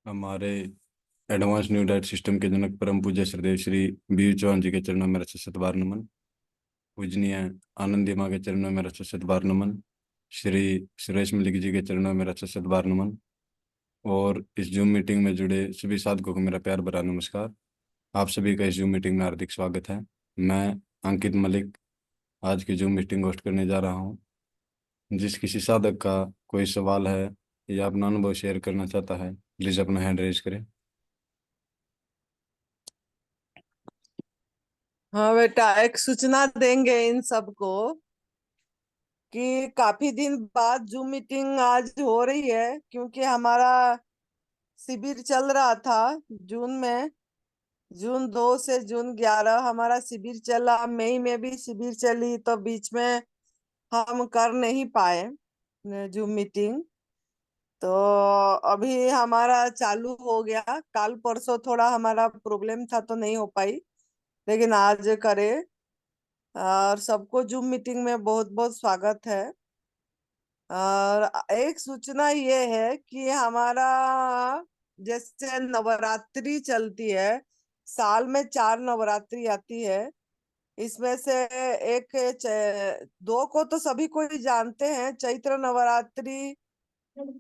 हमारे advance new diet system के जनक परम पूज्य श्रद्धेय श्री बीर चौहान जी के चरणों में मेरा शत बार नमन। पूजनीय आनंदी माँ के चरणों में मेरा शत बार नमन। श्री सुरेश मलिक जी के चरणों में मेरा शत बार नमन। और इस जूम मीटिंग में जुड़े सभी साधकों को मेरा प्यार भरा नमस्कार। आप सभी का इस जूम मीटिंग में हार्दिक स्वागत है। मैं अंकित मलिक आज की जूम मीटिंग होस्ट करने जा रहा हूँ। जिस किसी साधक का कोई सवाल है या अपना अनुभव शेयर करना चाहता है, प्लीज अपना हैंड रेज करें। हाँ बेटा, एक सूचना देंगे इन सबको कि काफी दिन बाद जूम मीटिंग आज हो रही है, क्योंकि हमारा शिविर चल रहा था जून में। जून 2 से जून 11 हमारा शिविर चला। मई में भी शिविर चली, तो बीच में हम कर नहीं पाए जूम मीटिंग। तो अभी हमारा चालू हो गया। कल परसों थोड़ा हमारा प्रॉब्लम था तो नहीं हो पाई, लेकिन आज करे। और सबको जूम मीटिंग में बहुत बहुत स्वागत है। और एक सूचना ये है कि हमारा जैसे नवरात्रि चलती है, साल में 4 नवरात्रि आती है। इसमें से एक दो को तो सभी कोई जानते हैं, चैत्र नवरात्रि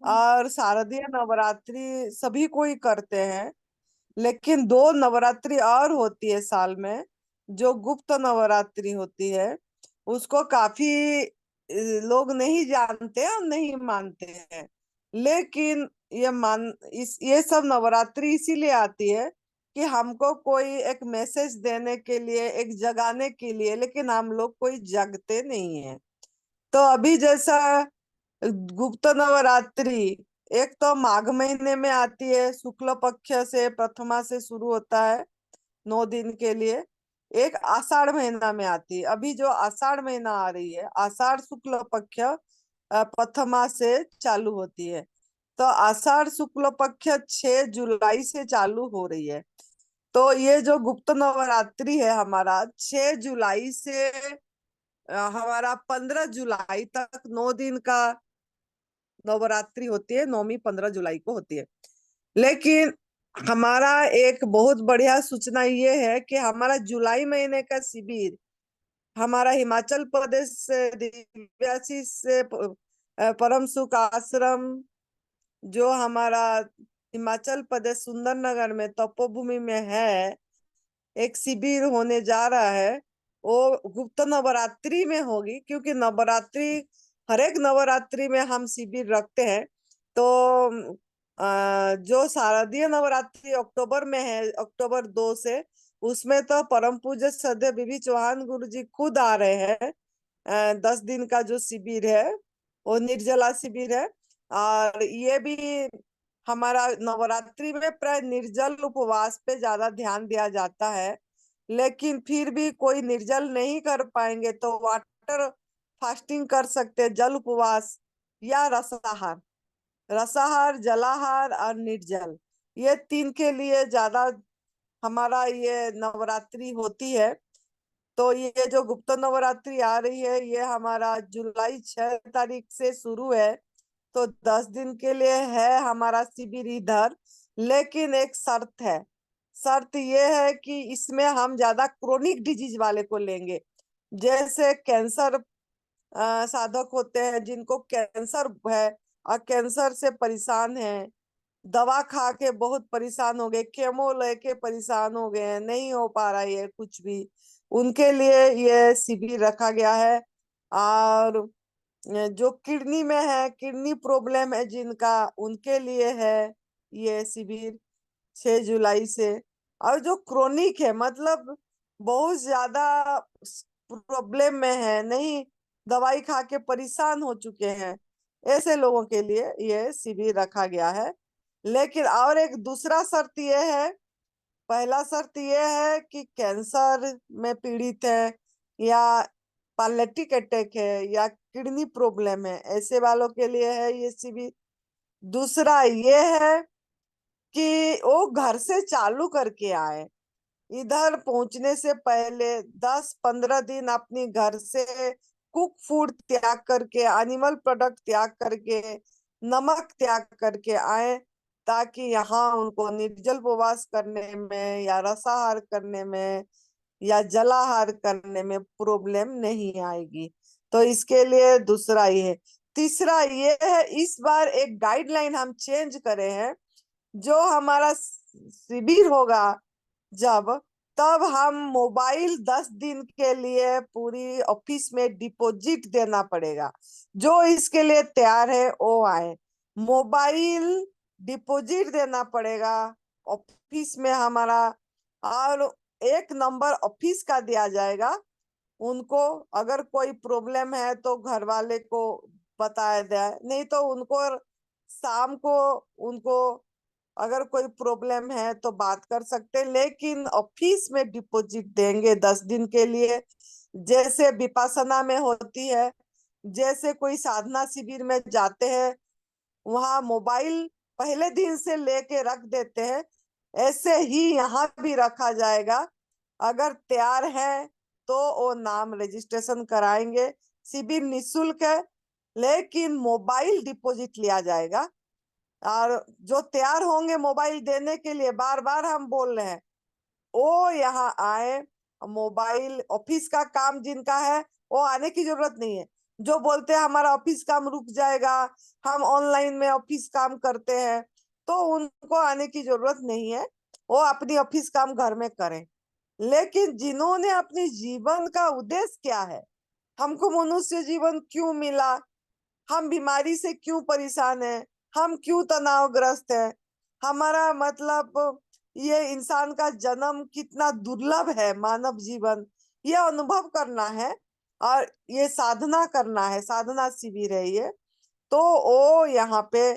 और शारदीय नवरात्रि सभी कोई करते हैं। लेकिन 2 नवरात्रि और होती है साल में, जो गुप्त नवरात्रि होती है। उसको काफी लोग नहीं जानते और नहीं मानते हैं। लेकिन ये सब नवरात्रि इसीलिए आती है कि हमको कोई एक मैसेज देने के लिए, एक जगाने के लिए, लेकिन हम लोग कोई जगते नहीं है। तो अभी जैसा गुप्त नवरात्रि एक तो माघ महीने में आती है, शुक्ल पक्ष से प्रथमा से शुरू होता है 9 दिन के लिए। एक आषाढ़ महीना में आती है। अभी जो आषाढ़ महीना आ रही है, आषाढ़ शुक्ल पक्ष प्रथमा से चालू होती है। तो आषाढ़ शुक्ल पक्ष 6 जुलाई से चालू हो रही है। तो ये जो गुप्त नवरात्रि है हमारा 6 जुलाई से हमारा 15 जुलाई तक 9 दिन का नवरात्रि होती है। नौमी 15 जुलाई को होती है। लेकिन हमारा एक बहुत बढ़िया सूचना ये है कि हमारा जुलाई महीने का शिविर हमारा हिमाचल प्रदेश से दिव्यासी से परम सुख आश्रम, जो हमारा हिमाचल प्रदेश सुंदरनगर में तपोभूमि में है, एक शिविर होने जा रहा है। वो गुप्त नवरात्रि में होगी, क्योंकि नवरात्रि हर एक नवरात्रि में हम शिविर रखते हैं। तो जो शारदीय नवरात्रि अक्टूबर में है, अक्टूबर 2 से, उसमें तो परम पूज्य श्रद्धेय बीबी चौहान गुरु जी खुद आ रहे हैं। 10 दिन का जो शिविर है वो निर्जला शिविर है। और ये भी हमारा नवरात्रि में प्राय निर्जल उपवास पे ज्यादा ध्यान दिया जाता है। लेकिन फिर भी कोई निर्जल नहीं कर पाएंगे तो वाटर फास्टिंग कर सकते हैं, जल उपवास या रसाहार। रसाहार, जलाहार और निर्जल, ये तीन के लिए ज्यादा हमारा ये नवरात्रि होती है। तो ये जो गुप्त नवरात्रि आ रही है, ये हमारा जुलाई 6 तारीख से शुरू है। तो 10 दिन के लिए है हमारा शिविर इधर। लेकिन एक शर्त है। शर्त ये है कि इसमें हम ज्यादा क्रोनिक डिजीज वाले को लेंगे। जैसे कैंसर साधक होते हैं, जिनको कैंसर है और कैंसर से परेशान है, दवा खा के बहुत परेशान हो गए, केमो लेके परेशान हो गए हैं, नहीं हो पा रहा है कुछ भी, उनके लिए ये शिविर रखा गया है। और जो किडनी में है, किडनी प्रॉब्लम है जिनका, उनके लिए है ये शिविर 6 जुलाई से। और जो क्रोनिक है, मतलब बहुत ज्यादा प्रॉब्लम में है, नहीं दवाई खा के परेशान हो चुके हैं, ऐसे लोगों के लिए ये शिविर रखा गया है। लेकिन और एक दूसरा शर्त ये है। पहला शर्त ये है कि कैंसर में पीड़ित है, या पैलेटिक अटैक है, या किडनी प्रॉब्लम है, ऐसे वालों के लिए है ये शिविर। दूसरा ये है कि वो घर से चालू करके आए। इधर पहुंचने से पहले 10-15 दिन अपनी घर से कुक फूड त्याग करके, एनिमल प्रोडक्ट त्याग करके, नमक त्याग करके आए। ताकि यहाँ उनको निर्जल उपवास करने में या रसाहार करने में या जलाहार करने में प्रॉब्लम नहीं आएगी। तो इसके लिए दूसरा ये है। तीसरा ये है, इस बार एक गाइडलाइन हम चेंज करे हैं। जो हमारा शिविर होगा जब, तब हम मोबाइल 10 दिन के लिए पूरी ऑफिस में डिपॉजिट देना पड़ेगा। जो इसके लिए तैयार है वो आए। मोबाइल डिपॉजिट देना पड़ेगा ऑफिस में हमारा। और एक नंबर ऑफिस का दिया जाएगा उनको। अगर कोई प्रॉब्लम है तो घर वाले को बताया जाए, नहीं तो उनको शाम को उनको अगर कोई प्रॉब्लम है तो बात कर सकते हैं। लेकिन ऑफिस में डिपॉजिट देंगे 10 दिन के लिए। जैसे विपासना में होती है, जैसे कोई साधना शिविर में जाते हैं, वहां मोबाइल पहले दिन से लेके रख देते हैं, ऐसे ही यहाँ भी रखा जाएगा। अगर तैयार है तो वो नाम रजिस्ट्रेशन कराएंगे। शिविर निशुल्क है, लेकिन मोबाइल डिपॉजिट लिया जाएगा। और जो तैयार होंगे मोबाइल देने के लिए, बार बार हम बोल रहे हैं, वो यहाँ आए। मोबाइल ऑफिस का काम जिनका है वो आने की जरूरत नहीं है। जो बोलते हैं हमारा ऑफिस काम रुक जाएगा, हम ऑनलाइन में ऑफिस काम करते हैं, तो उनको आने की जरूरत नहीं है। वो अपनी ऑफिस काम घर में करें। लेकिन जिन्होंने अपने जीवन का उद्देश्य क्या है, हमको मनुष्य जीवन क्यों मिला, हम बीमारी से क्यों परेशान है, हम क्यों तनावग्रस्त है, हमारा मतलब ये इंसान का जन्म कितना दुर्लभ है, मानव जीवन, ये अनुभव करना है। और ये साधना करना है, साधना शिविर है ये। तो वो यहाँ पे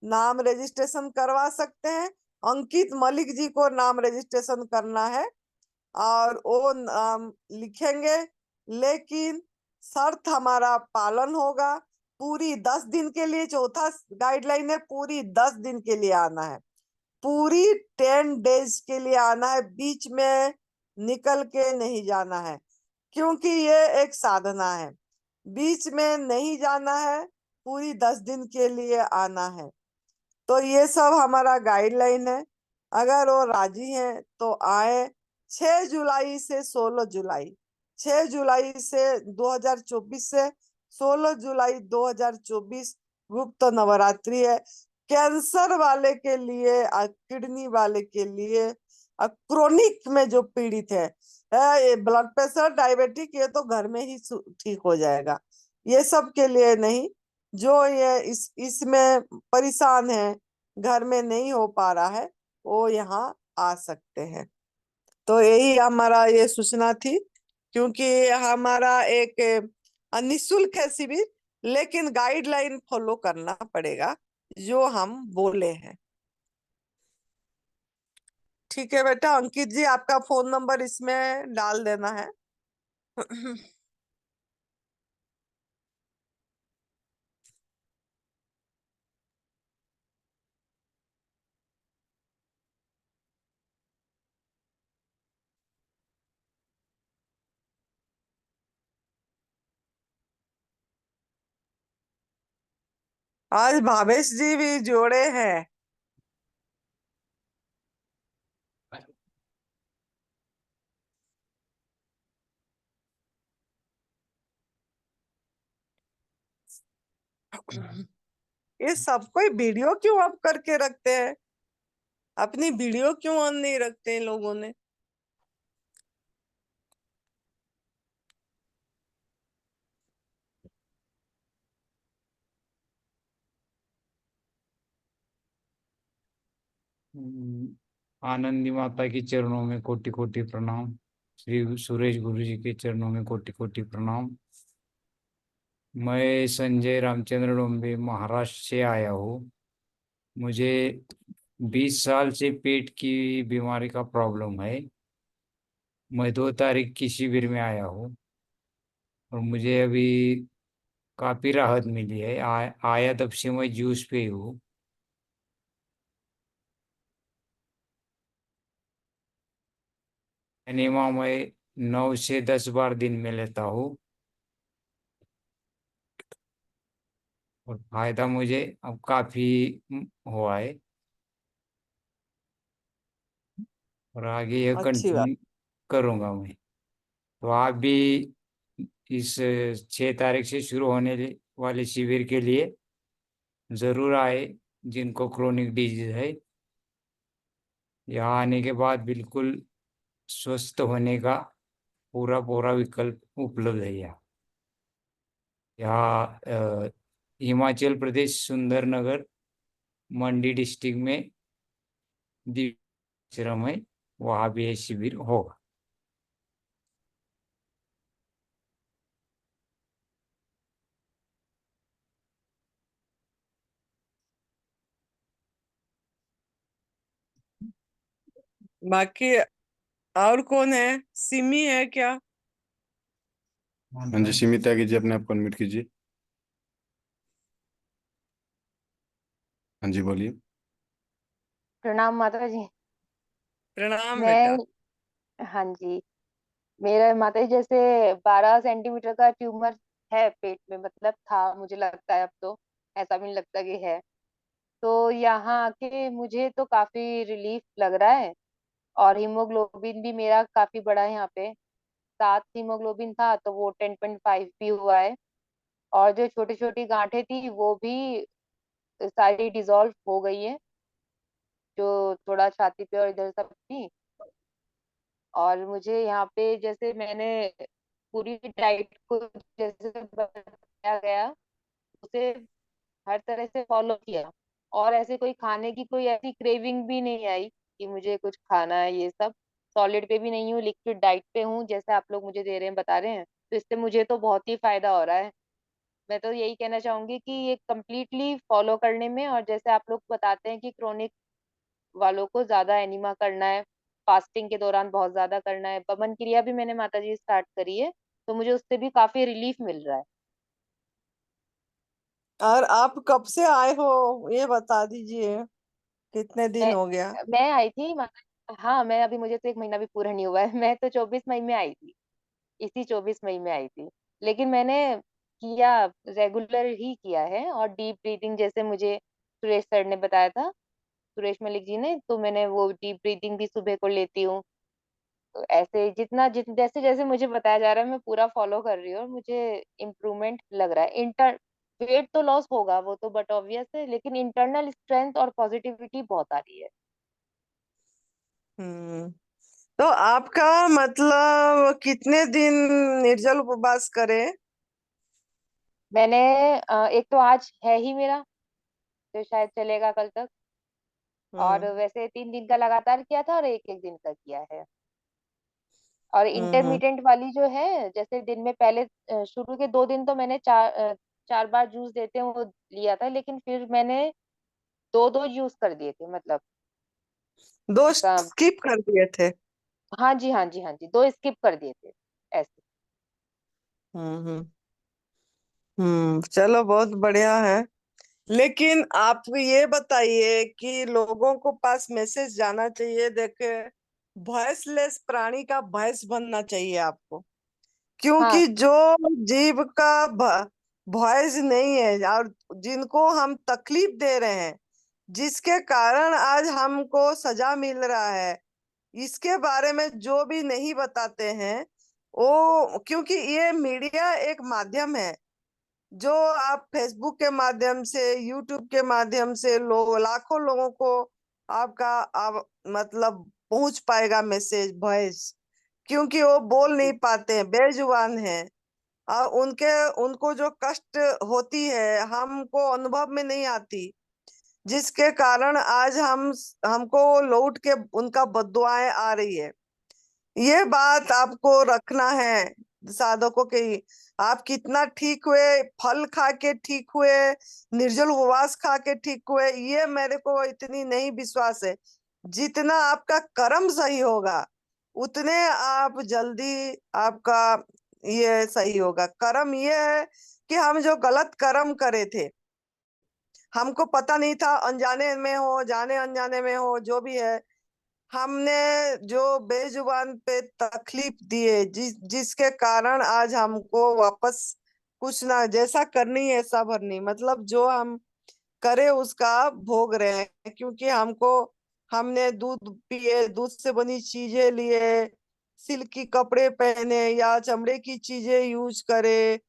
नाम रजिस्ट्रेशन करवा सकते हैं। अंकित मलिक जी को नाम रजिस्ट्रेशन करना है और वो नाम लिखेंगे। लेकिन शर्त हमारा पालन होगा। पूरी 10 दिन के लिए, चौथा गाइडलाइन है, पूरी 10 दिन के लिए आना है। पूरी 10 डेज के लिए आना है, बीच में निकल के नहीं जाना है, क्योंकि ये एक साधना है। बीच में नहीं जाना है, पूरी 10 दिन के लिए आना है। तो ये सब हमारा गाइडलाइन है। अगर वो राजी हैं तो आए। 6 जुलाई से 16 जुलाई, 6 जुलाई से 2024 से 16 जुलाई 2024 गुप्त नवरात्रि है। कैंसर वाले के लिए, किडनी वाले के लिए, क्रोनिक में जो पीड़ित है, ये ब्लड प्रेशर, डायबिटिक, ये तो घर में ही ठीक हो जाएगा। ये सब के लिए नहीं। जो ये इसमें परेशान है, घर में नहीं हो पा रहा है, वो यहाँ आ सकते हैं। तो यही हमारा ये सूचना थी। क्योंकि हमारा एक निशुल्क है शिविर, लेकिन गाइडलाइन फॉलो करना पड़ेगा जो हम बोले हैं। ठीक है बेटा, अंकित जी आपका फोन नंबर इसमें डाल देना है। आज भावेश जी भी जोड़े हैं। ये सब कोई वीडियो क्यों ऑफ करके रखते हैं? अपनी वीडियो क्यों ऑन नहीं रखते हैं लोगों ने? आनंदी माता के चरणों में कोटि कोटि प्रणाम। श्री सुरेश गुरु जी के चरणों में कोटि कोटि प्रणाम। मैं संजय रामचंद्र डोम्बे महाराष्ट्र से आया हूँ। मुझे 20 साल से पेट की बीमारी का प्रॉब्लम है। मैं 2 तारीख की शिविर में आया हूँ और मुझे अभी काफी राहत मिली है। आया तब से मैं जूस पे हूँ। एनिमा मैं 9 से 10 बार दिन में लेता हूँ और फायदा मुझे अब काफी हुआ है। और आगे यह अच्छी बात। कंटिन्यू करूँगा मैं। तो आप भी इस 6 तारीख से शुरू होने वाले शिविर के लिए ज़रूर आए, जिनको क्रोनिक डिजीज है। यहाँ आने के बाद बिल्कुल स्वस्थ होने का पूरा पूरा विकल्प उपलब्ध है यहाँ। यहाँ हिमाचल प्रदेश सुंदरनगर मंडी डिस्ट्रिक्ट में दिव्याश्रम है, वहाँ भी ये शिविर होगा। बाकी और कौन है? सिमी है क्या? हाँ जी, सीमित त्यागी जी, अपने आप को अनम्यूट कीजिए। हाँ जी, बोलिए। प्रणाम माता जी। प्रणाम बेटा। मैं हाँ जी, मेरा माता जी जैसे 12 सेंटीमीटर का ट्यूमर है पेट में, मतलब था, मुझे लगता है अब तो ऐसा भी नहीं लगता कि है। तो यहाँ आके मुझे तो काफी रिलीफ लग रहा है। और हीमोग्लोबिन भी मेरा काफी बड़ा है यहाँ पे। 7 हीमोग्लोबिन था तो वो 10.5 भी हुआ है। और जो छोटी छोटी गांठें थी वो भी सारी डिसॉल्व हो गई है, जो थोड़ा छाती पे और इधर सब थी। और मुझे यहाँ पे जैसे मैंने पूरी डाइट को जैसे बताया गया उसे हर तरह से फॉलो किया। और ऐसे कोई खाने की कोई ऐसी क्रेविंग भी नहीं आई कि मुझे कुछ खाना है, ये सब। सॉलिड पे भी नहीं हूँ, लिक्विड डाइट पे हूँ, जैसे आप लोग मुझे दे रहे हैं, बता रहे हैं। तो इससे मुझे तो बहुत ही फायदा हो रहा है। मैं तो यही कहना चाहूंगी कि ये कम्प्लीटली फॉलो करने में, और जैसे आप लोग बताते हैं कि क्रोनिक वालों को ज्यादा एनिमा करना है, फास्टिंग के दौरान बहुत ज्यादा करना है। बमन क्रिया भी मैंने माता जी स्टार्ट करी है, तो मुझे उससे भी काफी रिलीफ मिल रहा है। और आप कब से आए हो ये बता दीजिए, कितने दिन मैं हो गया? मैं आई थी माता। हाँ, मैं अभी, मुझे तो 1 महीना भी पूरा नहीं हुआ है। मैं तो 24 मई में आई थी, इसी 24 मई में आई थी। लेकिन मैंने किया, रेगुलर ही किया है। और डीप ब्रीदिंग जैसे मुझे सुरेश सर ने बताया था, सुरेश मलिक जी ने, तो मैंने वो डीप ब्रीदिंग भी सुबह को लेती हूँ। तो ऐसे जैसे जैसे मुझे बताया जा रहा है मैं पूरा फॉलो कर रही हूँ, और मुझे इम्प्रूवमेंट लग रहा है। इंटर वेट तो लॉस होगा वो तो बट ऑब्वियस है, लेकिन इंटरनल स्ट्रेंथ और पॉजिटिविटी बहुत आ रही है। हम्म। तो आपका मतलब कितने दिन निर्जल उपवास करे? मैंने एक तो आज है ही मेरा, जो शायद चलेगा कल तक। और हम्म। वैसे 3 दिन का लगातार किया था और एक एक दिन का किया है। और हम्म। इंटरमीडिएट वाली जो है, जैसे दिन में पहले शुरू के 2 दिन तो मैंने 4 बार जूस देते हैं वो लिया था, लेकिन फिर मैंने दो दो जूस कर दिए थे, मतलब दो उसका। स्किप कर दिए थे? हाँ जी, हाँ जी, हाँ जी, 2 स्किप कर दिए थे ऐसे। हम्म। चलो बहुत बढ़िया है। लेकिन आप ये बताइए कि लोगों को पास मैसेज जाना चाहिए, देखे वॉइसलेस प्राणी का वॉइस बनना चाहिए आपको। हाँ क्योंकि जो जीव का वॉइस नहीं है और जिनको हम तकलीफ दे रहे हैं, जिसके कारण आज हमको सजा मिल रहा है, इसके बारे में जो भी नहीं बताते हैं वो, क्योंकि ये मीडिया एक माध्यम है जो आप फेसबुक के माध्यम से, यूट्यूब के माध्यम से लाखों लोगों को आपका मतलब पहुंच पाएगा मैसेज, वॉइस। क्योंकि वो बोल नहीं पाते हैं, बेजुबान हैं, और उनको जो कष्ट होती है हमको अनुभव में नहीं आती, जिसके कारण आज हमको लौट के उनका बद्दुआएं आ रही है। ये बात आपको रखना है साधकों की। आप कितना ठीक हुए, फल खा के ठीक हुए, निर्जल उपवास खा के ठीक हुए, ये मेरे को इतनी नहीं विश्वास है। जितना आपका कर्म सही होगा उतने आप जल्दी आपका ये सही होगा। कर्म ये है कि हम जो गलत कर्म करे थे, हमको पता नहीं था, अनजाने में हो जाने अनजाने में हो जो भी है, हमने जो बेजुबान पे तकलीफ दिए, जिसके कारण आज हमको वापस कुछ ना, जैसा करनी है ऐसा भरनी, मतलब जो हम करे उसका भोग रहे हैं। क्योंकि हमको हमने दूध पिए, दूध से बनी चीजें लिए, सिल्की कपड़े पहने या चमड़े की चीजें यूज करे,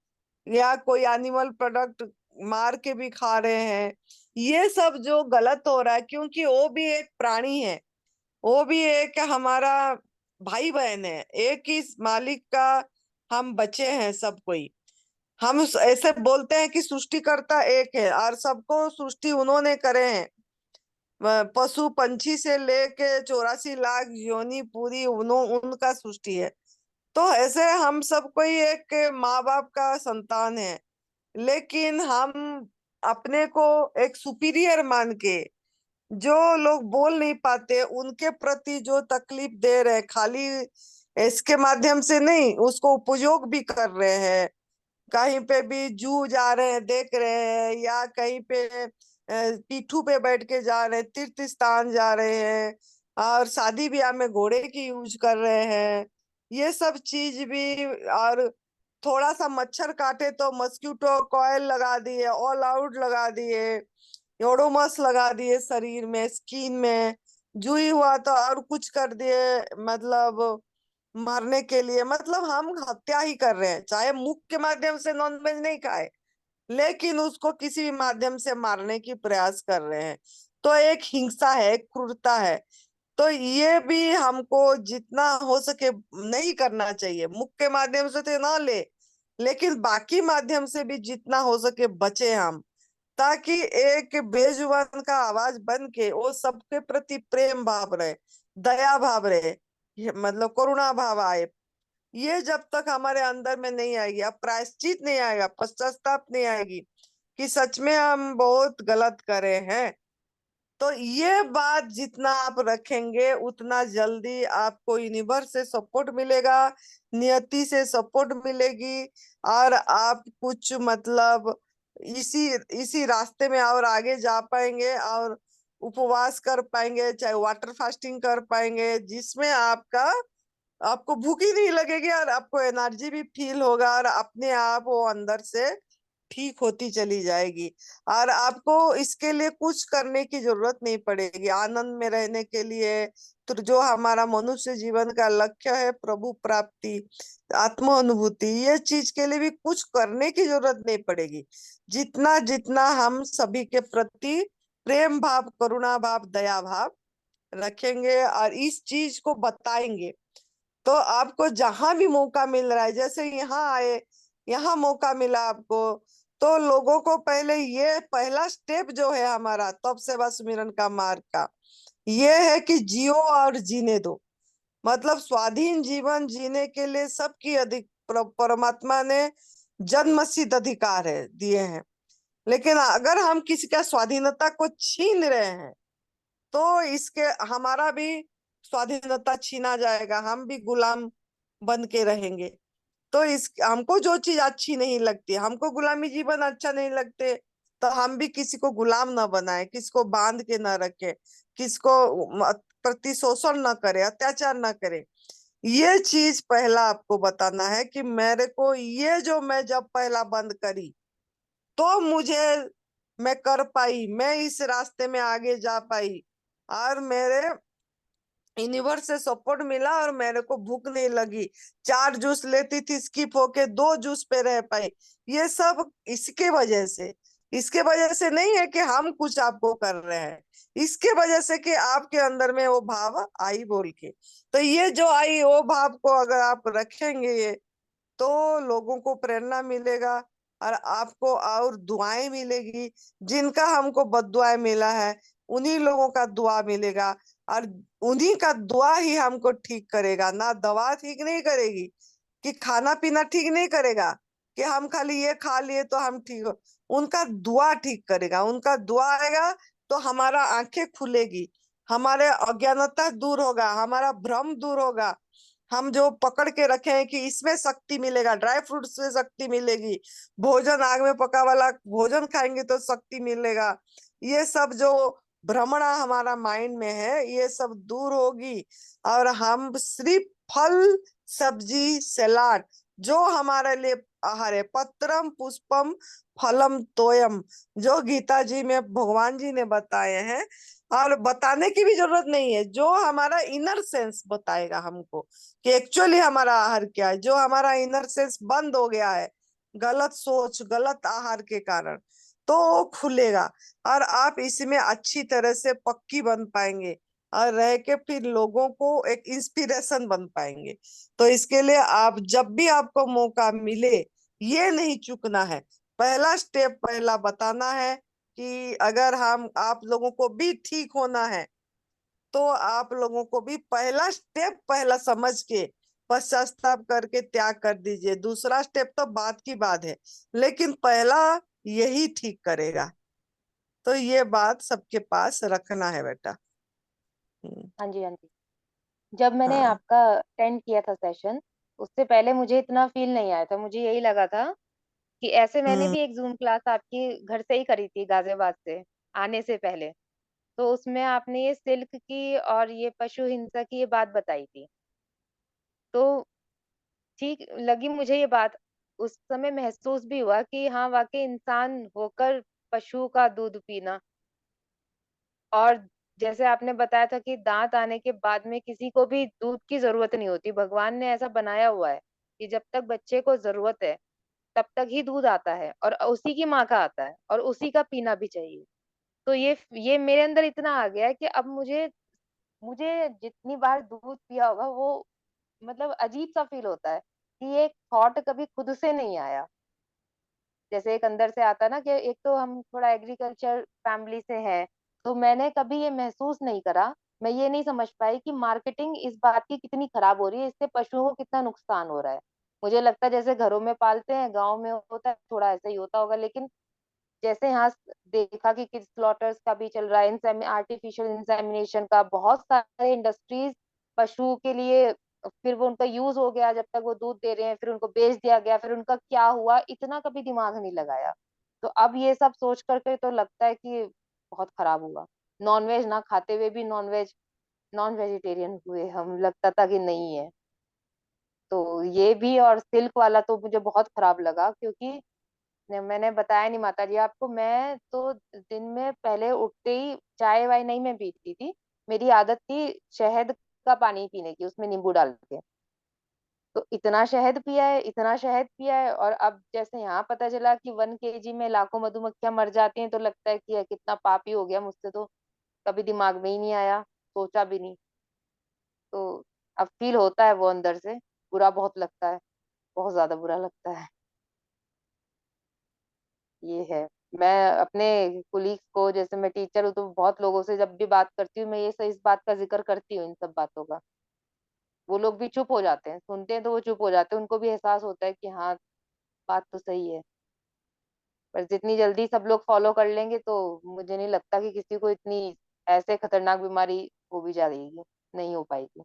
या कोई एनिमल प्रोडक्ट मार के भी खा रहे हैं, ये सब जो गलत हो रहा है, क्योंकि वो भी एक प्राणी है, वो भी एक हमारा भाई बहन है, एक ही मालिक का हम बच्चे हैं सब कोई। हम ऐसे बोलते हैं कि सृष्टिकर्ता एक है और सबको सृष्टि उन्होंने करे हैं, पशु पंछी से लेके 84 लाख योनि पूरी उनका सृष्टि है। तो ऐसे हम सब कोई एक माँ बाप का संतान है, लेकिन हम अपने को एक सुपीरियर मान के जो लोग बोल नहीं पाते उनके प्रति जो तकलीफ दे रहे, खाली इसके माध्यम से नहीं, उसको उपयोग भी कर रहे हैं, कहीं पे भी जू जा रहे हैं देख रहे हैं, या कहीं पे पीठू पे बैठ के जा रहे हैं, तीर्थ स्थान जा रहे हैं, और शादी ब्याह में घोड़े की यूज कर रहे हैं, ये सब चीज भी। और थोड़ा सा मच्छर काटे तो मस्क्यूटो कॉइल लगा दिए, ऑल आउट लगा दिए, ओडोमस लगा दिए शरीर में, स्किन में, जुई हुआ तो और कुछ कर दिए, मतलब मारने के लिए। मतलब हम हत्या ही कर रहे हैं, चाहे मुख के माध्यम से नॉनवेज नहीं खाए, लेकिन उसको किसी भी माध्यम से मारने की प्रयास कर रहे हैं। तो एक हिंसा है, एक क्रूरता है। तो ये भी हमको जितना हो सके नहीं करना चाहिए, मुख के माध्यम से तो ना ले, लेकिन बाकी माध्यम से भी जितना हो सके बचे हम, ताकि एक बेजुबान का आवाज बन के वो सबके प्रति प्रेम भाव रहे, दया भाव रहे, मतलब करुणा भाव आए। ये जब तक हमारे अंदर में नहीं आएगी, अब प्रायश्चित नहीं आएगा, पश्चाताप नहीं आएगी कि सच में हम बहुत गलत करे हैं, तो ये बात जितना आप रखेंगे उतना जल्दी आपको यूनिवर्स से सपोर्ट मिलेगा, नियति से सपोर्ट मिलेगी, और आप कुछ मतलब इसी इसी रास्ते में और आगे जा पाएंगे, और उपवास कर पाएंगे, चाहे वाटर फास्टिंग कर पाएंगे, जिसमें आपको भूख ही नहीं लगेगी, और आपको एनर्जी भी फील होगा, और अपने आप वो अंदर से ठीक होती चली जाएगी, और आपको इसके लिए कुछ करने की जरूरत नहीं पड़ेगी। आनंद में रहने के लिए तो जो हमारा मनुष्य जीवन का लक्ष्य है, प्रभु प्राप्ति, आत्म अनुभूति, ये चीज के लिए भी कुछ करने की जरूरत नहीं पड़ेगी। जितना जितना हम सभी के प्रति प्रेम भाव, करुणा भाव, दया भाव रखेंगे और इस चीज को बताएंगे, तो आपको जहां भी मौका मिल रहा है, जैसे यहाँ आए, यहाँ मौका मिला आपको, तो लोगों को पहले ये पहला स्टेप जो है हमारा तप सेवा सुमिरन का मार्ग का, ये है कि जियो और जीने दो। मतलब स्वाधीन जीवन जीने के लिए सबकी परमात्मा ने जन्म सिद्ध अधिकार है दिए हैं, लेकिन अगर हम किसी का स्वाधीनता को छीन रहे हैं तो इसके हमारा भी स्वाधीनता छीना जाएगा, हम भी गुलाम बन के रहेंगे। तो इस हमको जो चीज अच्छी नहीं लगती, हमको गुलामी जीवन अच्छा नहीं लगते, तो हम भी किसी को गुलाम ना बनाए, किसी को बांध के ना रखे, किसको प्रति शोषण न करे, अत्याचार न करे। ये चीज पहला आपको बताना है कि मेरे को ये जो मैं जब पहला बंद करी तो मैं कर पाई, मैं इस रास्ते में आगे जा पाई, और मेरे यूनिवर्स से सपोर्ट मिला, और मेरे को भूख नहीं लगी, 4 जूस लेती थी, स्किप होके 2 जूस पे रह पाई। ये सब इसके वजह से नहीं है कि हम कुछ आपको कर रहे हैं, इसके वजह से कि आपके अंदर में वो भाव आई बोल के। तो ये जो आई वो भाव को अगर आप रखेंगे तो लोगों को प्रेरणा मिलेगा, और आपको और दुआएं मिलेगी। जिनका हमको बद्दुआएं मिला है उन्हीं लोगों का दुआ मिलेगा, और उन्हीं का दुआ ही हमको ठीक करेगा, ना दवा ठीक नहीं करेगी, कि खाना पीना ठीक नहीं करेगा, कि हम खाली ये खा लिए तो हम ठीक हो। उनका दुआ ठीक करेगा, उनका दुआ आएगा तो हमारा आंखें खुलेगी, हमारे अज्ञानता दूर होगा, हमारा भ्रम दूर होगा। हम जो पकड़ के रखे हैं कि इसमें शक्ति मिलेगा, ड्राई फ्रूट से शक्ति मिलेगी, भोजन आग में पका वाला भोजन खाएंगे तो शक्ति मिलेगा, ये सब जो भ्रमणा हमारा माइंड में है ये सब दूर होगी, और हम सिर्फ फल सब्जी, सलाद, जो हमारे लिए आहार है। पत्रम पुष्पम फलम तोयम, जो गीता जी में भगवान जी ने बताए हैं, और बताने की भी जरूरत नहीं है, जो हमारा इनर सेंस बताएगा हमको कि एक्चुअली हमारा आहार क्या है। जो हमारा इनर सेंस बंद हो गया है गलत सोच, गलत आहार के कारण, तो वो खुलेगा और आप इसमें अच्छी तरह से पक्की बन पाएंगे और रह के फिर लोगों को एक इंस्पिरेशन बन पाएंगे। तो इसके लिए आप जब भी आपको मौका मिले, ये नहीं चूकना है। पहला स्टेप पहला बताना है कि अगर हम आप लोगों को भी ठीक होना है, तो आप लोगों को भी पहला स्टेप पहला समझ के पश्चाताप करके त्याग कर दीजिए। दूसरा स्टेप तो बात की बात है, लेकिन पहला यही ठीक करेगा। तो ये बात सबके पास रखना है बेटा। हाँ जी, हाँ जी। जब मैंने हाँ। आपका अटेंड किया था सेशन, उससे पहले मुझे इतना फील नहीं आया था। मुझे यही लगा था कि ऐसे मैंने हम्म। भी एक जूम क्लास आपके घर से ही करी थी, गाजियाबाद से आने से पहले। तो उसमें आपने ये सिल्क की और ये पशु हिंसा की ये बात बताई थी। तो ठीक लगी मुझे ये बात। उस समय महसूस भी हुआ कि हाँ, वाकई इंसान होकर पशु का दूध पीना। और जैसे आपने बताया था कि दांत आने के बाद में किसी को भी दूध की जरूरत नहीं होती। भगवान ने ऐसा बनाया हुआ है कि जब तक बच्चे को जरूरत है तब तक ही दूध आता है, और उसी की माँ का आता है, और उसी का पीना भी चाहिए। तो ये मेरे अंदर इतना आ गया है कि अब मुझे मुझे जितनी बार दूध पिया होगा वो मतलब अजीब सा फील होता है कि ये थॉट कभी खुद से नहीं आया। जैसे एक अंदर से आता है ना कि एक तो हम थोड़ा एग्रीकल्चर फैमिली से हैं, तो मैंने कभी ये महसूस नहीं करा। मैं ये नहीं समझ पाई कि मार्केटिंग इस बात की कितनी खराब हो रही है, इससे पशुओं को कितना नुकसान हो रहा है। मुझे लगता है जैसे घरों में पालते हैं, गाँव में होता है थोड़ा ऐसा ही होता होगा, लेकिन जैसे यहाँ देखा कि किड्स स्लॉटर्स का भी चल रहा है, आर्टिफिशियल इंसेमिनेशन का, बहुत सारे इंडस्ट्रीज पशु के लिए। फिर वो उनका यूज हो गया, जब तक वो दूध दे रहे हैं फिर उनको बेच दिया गया, फिर उनका क्या हुआ इतना कभी दिमाग नहीं लगाया। तो अब ये सब सोच करके तो लगता है कि बहुत खराब हुआ। नॉनवेज ना खाते हुए भी नॉन वेजिटेरियन हुए हम, लगता था कि नहीं है। तो ये भी और सिल्क वाला तो मुझे बहुत खराब लगा, क्योंकि मैंने बताया नहीं माता जी आपको, मैं तो दिन में पहले उठते ही चाय वाय नहीं मैं पीती थी। मेरी आदत थी शहद का पानी पीने की, उसमें नींबू डाल के। तो इतना शहद पिया है, इतना शहद पिया है, और अब जैसे यहाँ पता चला कि 1 kg में लाखों मधुमक्खियां मर जाती हैं, तो लगता है कि यह कितना पापी हो गया मुझसे। तो कभी दिमाग में ही नहीं आया, सोचा भी नहीं। तो अब फील होता है वो अंदर से, बुरा बहुत लगता है, बहुत ज्यादा बुरा लगता है। ये है। मैं अपने कुलीग्स को, जैसे मैं टीचर हूँ तो बहुत लोगों से जब भी बात करती हूँ, मैं ये इस बात का जिक्र करती हूँ, इन सब बातों का। वो लोग भी चुप हो जाते हैं, सुनते हैं तो वो चुप हो जाते हैं, उनको भी एहसास होता है कि हाँ, बात तो सही है। पर जितनी जल्दी सब लोग फॉलो कर लेंगे तो मुझे नहीं लगता कि किसी को इतनी ऐसे खतरनाक बीमारी हो भी जाएगी, नहीं हो पाएगी।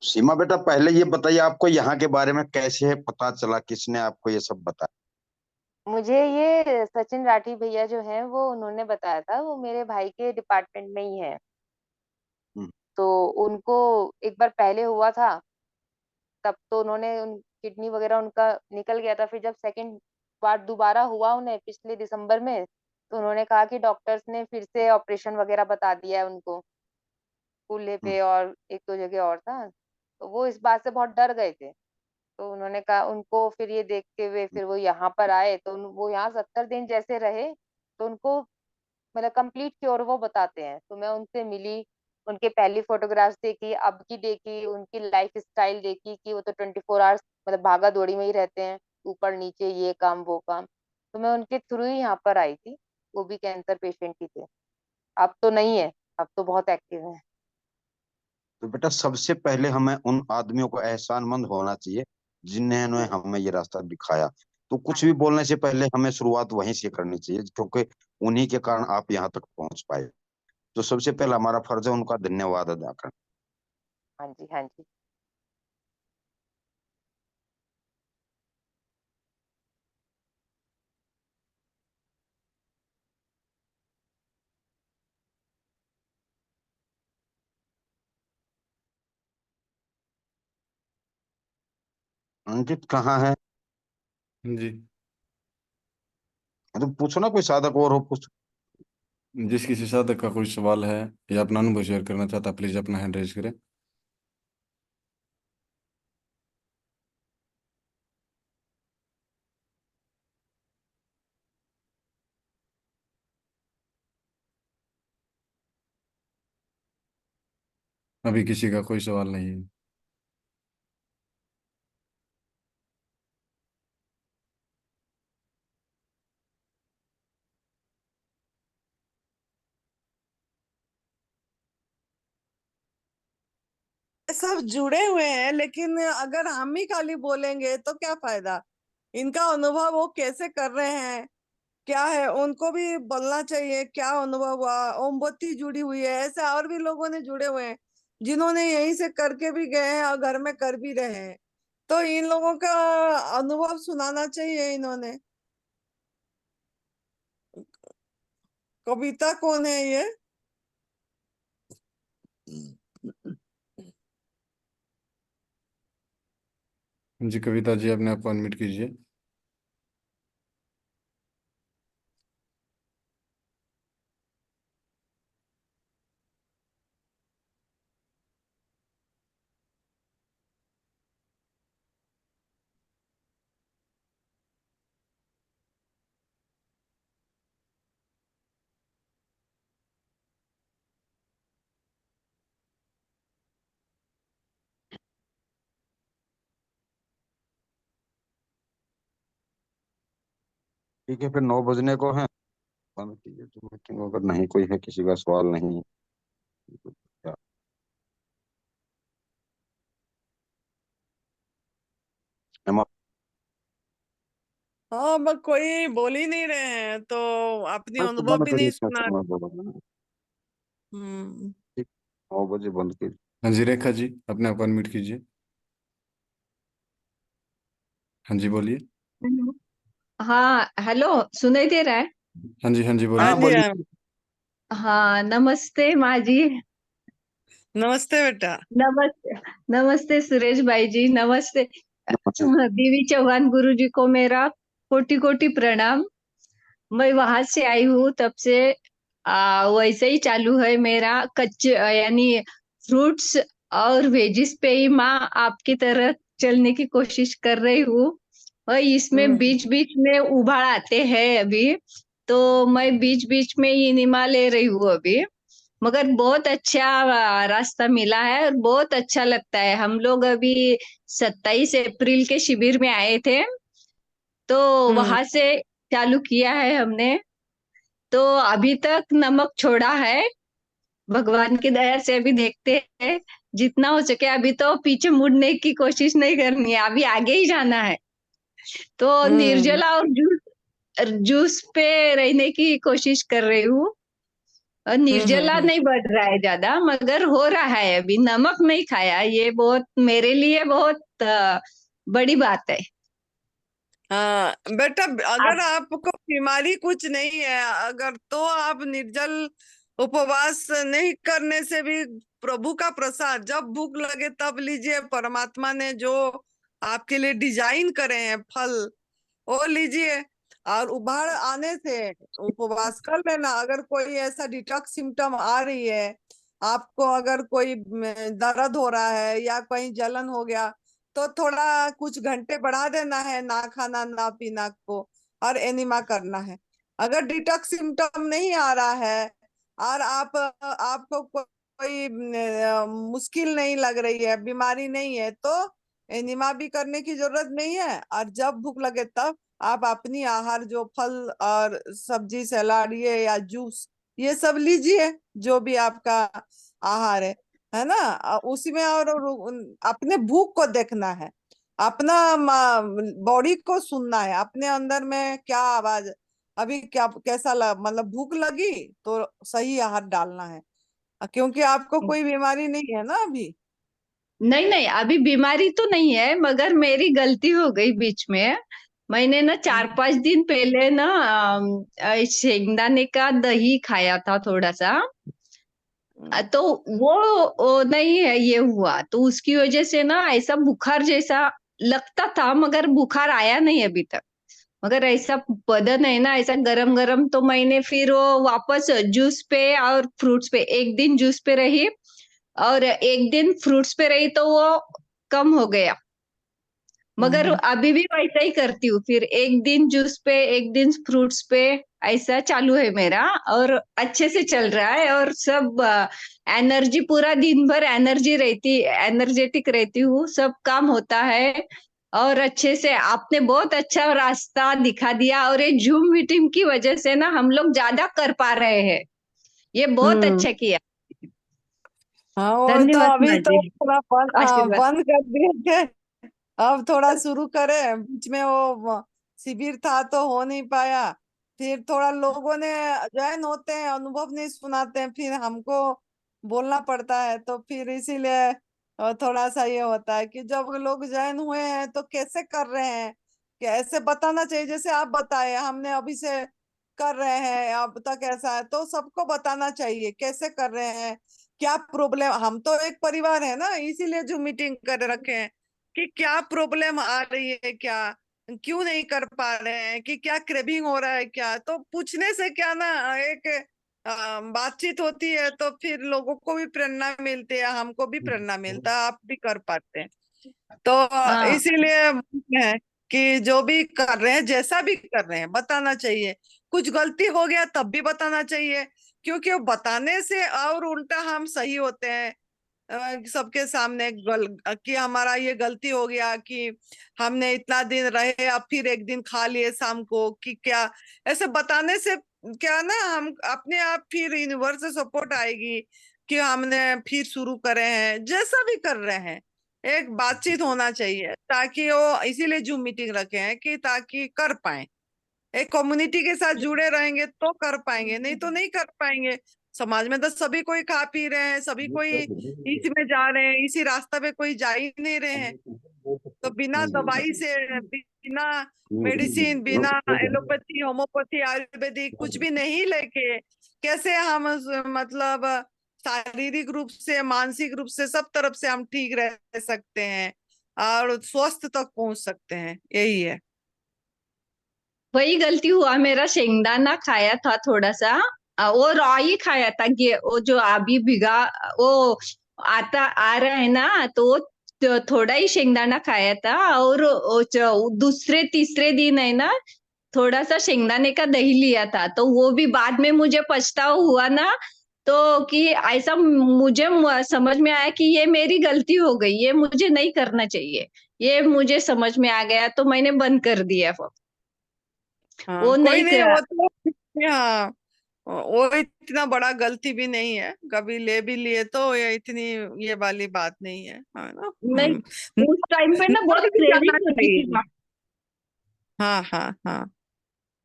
सीमा बेटा, पहले ये बताइए आपको यहाँ के बारे में कैसे पता चला, किसने आपको ये सब बताया? मुझे ये सचिन राठी भैया जो हैं वो उन्होंने बताया था, वो मेरे भाई के डिपार्टमेंट में ही है। हम्म। तो उनको एक बार पहले हुआ था, तब तो उन्होंने उन किडनी वगैरह उनका निकल गया था। फिर जब सेकंड बार दोबारा हुआ उन्हें पिछले दिसंबर में, तो उन्होंने कहा कि डॉक्टर्स ने फिर से ऑपरेशन वगैरह बता दिया है उनको, कूल्हे हम्म। पे और एक दो जगह और था। तो वो इस बात से बहुत डर गए थे। तो उन्होंने कहा उनको, फिर ये देखते हुए फिर वो यहाँ पर आए, तो वो यहाँ 70 दिन जैसे रहे, तो उनको मतलब कंप्लीट क्योर वो बताते हैं। तो मैं उनसे मिली, उनके पहली फोटोग्राफ्स देखी, अब की देखी, उनकी लाइफ स्टाइल देखी कि वो तो 24 आवर्स मतलब भागा दौड़ी में ही रहते हैं, ऊपर नीचे ये काम वो काम। तो मैं उनके थ्रू ही यहाँ पर आई थी। वो भी कैंसर पेशेंट ही थे। अब तो नहीं है, अब तो बहुत एक्टिव है। तो बेटा, सबसे पहले हमें उन आदमियों को एहसानमंद होना चाहिए जिन्होंने हमें ये रास्ता दिखाया। तो कुछ भी बोलने से पहले हमें शुरुआत वहीं से करनी चाहिए, क्योंकि उन्हीं के कारण आप यहाँ तक पहुंच पाए। तो सबसे पहला हमारा फर्ज है उनका धन्यवाद अदा करना। हाँ जी, हाँ जी। अंकित कहाँ है? जी, तो पूछो ना, कोई साधक और हो पूछ। जिस किसी साधक का कोई सवाल है या अपना अनुभव शेयर करना चाहता, प्लीज अपना हैंड रेज करें। अभी किसी का कोई सवाल नहीं है। सब जुड़े हुए हैं, लेकिन अगर हम ही खाली बोलेंगे तो क्या फायदा। इनका अनुभव वो कैसे कर रहे हैं, क्या है, उनको भी बोलना चाहिए क्या अनुभव हुआ। मोमबत्ती जुड़ी हुई है, ऐसे और भी लोगों ने जुड़े हुए हैं जिन्होंने यहीं से करके भी गए हैं और घर में कर भी रहे हैं। तो इन लोगों का अनुभव सुनाना चाहिए इन्होंने। कविता कौन है ये? जी कविता जी, अपने आप को अनम्यूट कीजिए। ठीक है, फिर 9 बजने को है। बंद कीजिए तो मीटिंग, अगर नहीं कोई है, किसी का सवाल नहीं। क्या? हेमा, हाँ, बस कोई बोल ही नहीं रहे हैं तो अपनी मैं तो अनुभव बंद भी करिए, नहीं क्या सुना। करना बोला। हम्म। ठीक, 9 बजे बंद कीजिए। हाँ जी रेखा जी, अपने आप को अनम्यूट कीजिए। हाँ जी बोलिए। हेलो। हाँ, हेलो, सुनाई दे रहा है? हाँ जी हाँ बोलिए। हाँ जी, बोलिए। हाँ। हाँ, नमस्ते माँ जी। नमस्ते बेटा। नमस्ते। नमस्ते सुरेश भाई जी, नमस्ते। नमस्ते। देवी चौहान गुरु जी को मेरा कोटि कोटि प्रणाम। मैं वहां से आई हूँ, तब से वैसे ही चालू है मेरा कच्चे यानी फ्रूट्स और वेजिस पे ही माँ आपकी तरह चलने की कोशिश कर रही हूँ। और इसमें हम्म। बीच बीच में उबाल आते हैं अभी, तो मैं बीच बीच में ही निमा ले रही हूँ अभी। मगर बहुत अच्छा रास्ता मिला है और बहुत अच्छा लगता है। हम लोग अभी 27 अप्रैल के शिविर में आए थे, तो हम्म। वहां से चालू किया है हमने। तो अभी तक नमक छोड़ा है, भगवान की दया से अभी देखते हैं जितना हो सके। अभी तो पीछे मुड़ने की कोशिश नहीं करनी है, अभी आगे ही जाना है। तो हम्म। निर्जला और जूस जूस पे रहने की कोशिश कर रही हूँ। और निर्जला हम्म। नहीं बढ़ रहा है ज्यादा, मगर हो रहा है। अभी नमक नहीं खाया, ये बहुत मेरे लिए बहुत बड़ी बात है। हाँ बेटा, आप अगर आपको बीमारी कुछ नहीं है, अगर तो आप निर्जल उपवास नहीं करने से भी प्रभु का प्रसाद जब भूख लगे तब लीजिए। परमात्मा ने जो आपके लिए डिजाइन करे हैं फल, वो लीजिए। और उबाल आने से उपवास कर लेना। अगर कोई ऐसा डिटॉक्स सिम्टम आ रही है आपको, अगर कोई दर्द हो रहा है या कहीं जलन हो गया, तो थोड़ा कुछ घंटे बढ़ा देना है ना खाना ना पीना को, और एनिमा करना है। अगर डिटॉक्स सिम्टम नहीं आ रहा है और आपको कोई मुश्किल नहीं लग रही है, बीमारी नहीं है, तो एनिमा भी करने की जरूरत नहीं है। और जब भूख लगे तब आप अपनी आहार, जो फल और सब्जी सलाद ये या जूस, ये सब लीजिए, जो भी आपका आहार है ना। उसी में और अपने भूख को देखना है, अपना बॉडी को सुनना है, अपने अंदर में क्या आवाज, अभी क्या कैसा मतलब भूख लगी तो सही आहार डालना है, क्योंकि आपको कोई बीमारी नहीं है ना अभी। नहीं नहीं, अभी बीमारी तो नहीं है, मगर मेरी गलती हो गई बीच में। मैंने ना 4-5 दिन पहले ना शेंगदाने का दही खाया था थोड़ा सा। तो वो नहीं है ये हुआ, तो उसकी वजह से ना ऐसा बुखार जैसा लगता था मगर बुखार आया नहीं अभी तक। मगर ऐसा बदन है ना, ऐसा गरम गरम, तो मैंने फिर वो वापस जूस पे और फ्रूट्स पे, एक दिन जूस पे रही और एक दिन फ्रूट्स पे रही, तो वो कम हो गया। मगर अभी भी वैसा ही करती हूँ, फिर एक दिन जूस पे एक दिन फ्रूट्स पे, ऐसा चालू है मेरा और अच्छे से चल रहा है। और सब एनर्जी, पूरा दिन भर एनर्जेटिक रहती हूँ, सब काम होता है। और अच्छे से आपने बहुत अच्छा रास्ता दिखा दिया, और ये जूम मीटिंग की वजह से ना हम लोग ज्यादा कर पा रहे हैं। ये बहुत हम्म। अच्छा किया। हाँ, वो तो धन्यवाद अभी माँ तो जी। थोड़ा आशीर्वाद। बंद कर दिए थे। अब थोड़ा शुरू करें, बीच में वो शिविर था तो हो नहीं पाया। फिर थोड़ा लोगों ने ज्वाइन होते हैं, अनुभव नहीं सुनाते हैं, फिर हमको बोलना पड़ता है, तो फिर इसीलिए थोड़ा सा ये होता है कि जब लोग ज्वाइन हुए हैं तो कैसे कर रहे हैं, कि ऐसे बताना चाहिए जैसे आप बताए, हमने अभी से कर रहे हैं अब तक ऐसा है, तो सबको बताना चाहिए कैसे कर रहे हैं, क्या प्रॉब्लम। हम तो एक परिवार है ना, इसीलिए जो मीटिंग कर रखे हैं कि क्या प्रॉब्लम आ रही है, क्या क्यों नहीं कर पा रहे हैं, कि क्या क्रेविंग हो रहा है क्या, तो पूछने से क्या ना एक बातचीत होती है, तो फिर लोगों को भी प्रेरणा मिलती है, हमको भी प्रेरणा मिलता है, आप भी कर पाते हैं। तो हाँ इसीलिए है कि जो भी कर रहे हैं, जैसा भी कर रहे हैं, बताना चाहिए। कुछ गलती हो गया तब भी बताना चाहिए, क्योंकि वो बताने से और उल्टा हम सही होते हैं सबके सामने कि हमारा ये गलती हो गया कि हमने इतना दिन रहे, अब फिर एक दिन खा लिए शाम को, कि क्या ऐसे बताने से क्या ना, हम अपने आप फिर यूनिवर्स से सपोर्ट आएगी कि हमने फिर शुरू करे हैं, जैसा भी कर रहे हैं एक बातचीत होना चाहिए, ताकि वो इसीलिए जूम मीटिंग रखे हैं कि ताकि कर पाए, एक कम्युनिटी के साथ जुड़े रहेंगे तो कर पाएंगे, नहीं तो नहीं कर पाएंगे। समाज में तो सभी कोई खा पी रहे हैं, सभी कोई इसी में जा रहे हैं, इसी रास्ते पे कोई जा ही नहीं रहे हैं। तो बिना दवाई से, बिना मेडिसिन, बिना एलोपैथी, होम्योपैथी, आयुर्वेदिक कुछ भी नहीं लेके कैसे हम मतलब शारीरिक रूप से, मानसिक रूप से, सब तरफ से हम ठीक रह सकते हैं और स्वस्थ तक पहुंच सकते हैं, यही है। वही गलती हुआ मेरा, शेंगदाना खाया था थोड़ा सा, वो रॉ ही खाया था, वो जो अभी भिगा, वो आ रहा है ना, तो वो थोड़ा ही शेंगदाना खाया था। और दूसरे तीसरे दिन है ना, थोड़ा सा शेंगदाने का दही लिया था, तो वो भी बाद में मुझे पछतावा हुआ ना, तो कि ऐसा मुझे समझ में आया कि ये मेरी गलती हो गई, ये मुझे नहीं करना चाहिए, ये मुझे समझ में आ गया, तो मैंने बंद कर दिया वो। हाँ, वो कोई नहीं नहीं, वो तो हाँ, वो इतना बड़ा गलती भी नहीं है, कभी ले भी लिए तो ये इतनी ये वाली बात नहीं है ना। नहीं, न- उस टाइम पे ना बहुत नहीं भी जाना क्रेविंग होती थी, चाहिए। हाँ हाँ हाँ।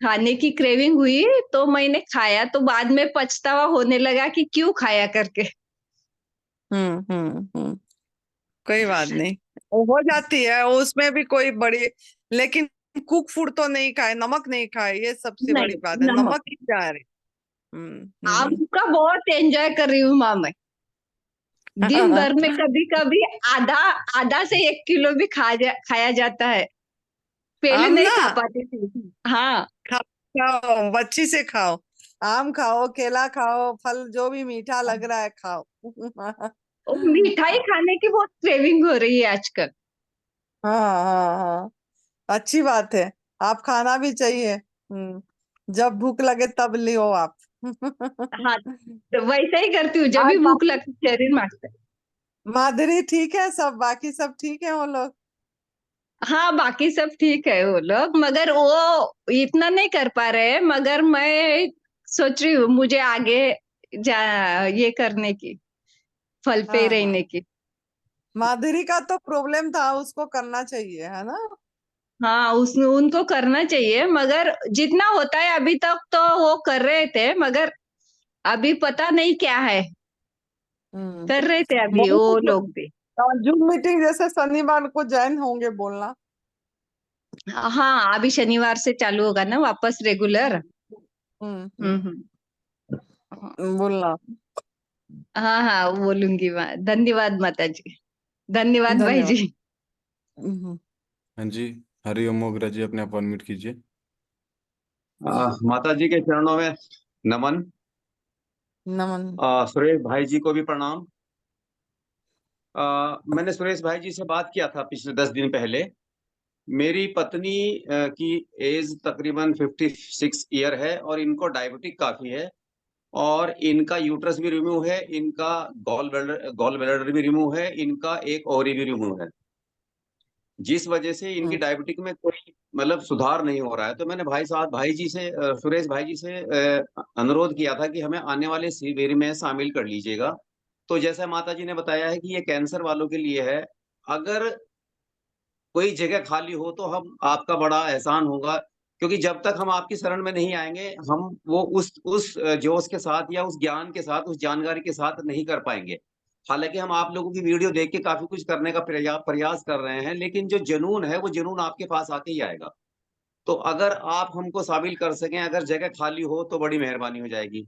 खाने की क्रेविंग हुई, तो मैंने खाया, तो बाद में पछतावा होने लगा कि क्यों खाया करके। हम्म। कोई बात नहीं, वो हो जाती है, उसमें भी कोई बड़ी, लेकिन कुक फूड तो नहीं खाए, नमक नहीं खाए, ये सबसे बड़ी नहीं, बात है, नमक। नमक ही जा रहे। आम का बहुत एंजॉय कर रही हूँ माँ मैं। दिन भर में कभी कभी आधा आधा से 1 किलो भी खाया जाता है। पहले आम नहीं ना, खा पाती थी। हाँ। खाओ, बच्ची से खाओ, आम खाओ, केला खाओ, फल जो भी मीठा लग रहा है खाओ। और मिठाई खाने की बहुत क्रेविंग हो रही है आजकल। हाँ, अच्छी बात है, आप खाना भी चाहिए। जब भूख लगे तब लियो आप। हाँ, तो वैसा ही करती हूँ, जब भी आज भूख लगती शरीर मांगता है। माधुरी ठीक है, सब बाकी सब ठीक है वो लोग। हाँ, बाकी सब ठीक है वो लोग, मगर वो इतना नहीं कर पा रहे हैं, मगर मैं सोच रही हूँ मुझे आगे जा ये करने की, फल पे हाँ हाँ, रहने की। माधुरी का तो प्रॉब्लम था, उसको करना चाहिए, है ना। हाँ, उनको करना चाहिए, मगर जितना होता है अभी तक तो वो कर रहे थे, मगर अभी पता नहीं क्या है, हम्म। कर रहे थे अभी वो बोलना, लोग भी। जूम मीटिंग जैसे शनिवार को ज्वाइन होंगे बोलना। हाँ, अभी शनिवार से चालू होगा ना वापस रेगुलर। हम्म। हम्म। हाँ बोलना। हाँ हाँ, बोलूंगी। धन्यवाद माता जी। धन्यवाद भाई धन्यवाद। जी। हम्म। हाँ जी, हरिओम मोगरा जी, अपने आप अनम्यूट कीजिए। माता जी के चरणों में नमन। नमन। सुरेश भाई जी को भी प्रणाम। मैंने सुरेश भाई जी से बात किया था पिछले 10 दिन पहले। मेरी पत्नी की एज तकरीबन 56 ईयर है और इनको डायबिटिक काफी है और इनका यूट्रस भी रिमूव है, इनका गॉल ब्लैडर भी रिमूव है, इनका एक ओवरी भी रिमूव है, जिस वजह से इनकी डायबिटिक में कोई मतलब सुधार नहीं हो रहा है। तो मैंने भाई जी से सुरेश भाई जी से अनुरोध किया था कि हमें आने वाले शिविर में शामिल कर लीजिएगा। तो जैसा माता जी ने बताया है कि ये कैंसर वालों के लिए है। अगर कोई जगह खाली हो तो हम आपका बड़ा एहसान होगा, क्योंकि जब तक हम आपकी शरण में नहीं आएंगे हम वो उस जोश के साथ या उस ज्ञान के साथ, उस जानकारी के साथ नहीं कर पाएंगे। हालांकि हम आप लोगों की वीडियो देख के काफी कुछ करने का प्रयास कर रहे हैं, लेकिन जो जुनून है वो जुनून आपके पास आके ही आएगा। तो अगर आप हमको शामिल कर सकें, अगर जगह खाली हो तो बड़ी मेहरबानी हो जाएगी।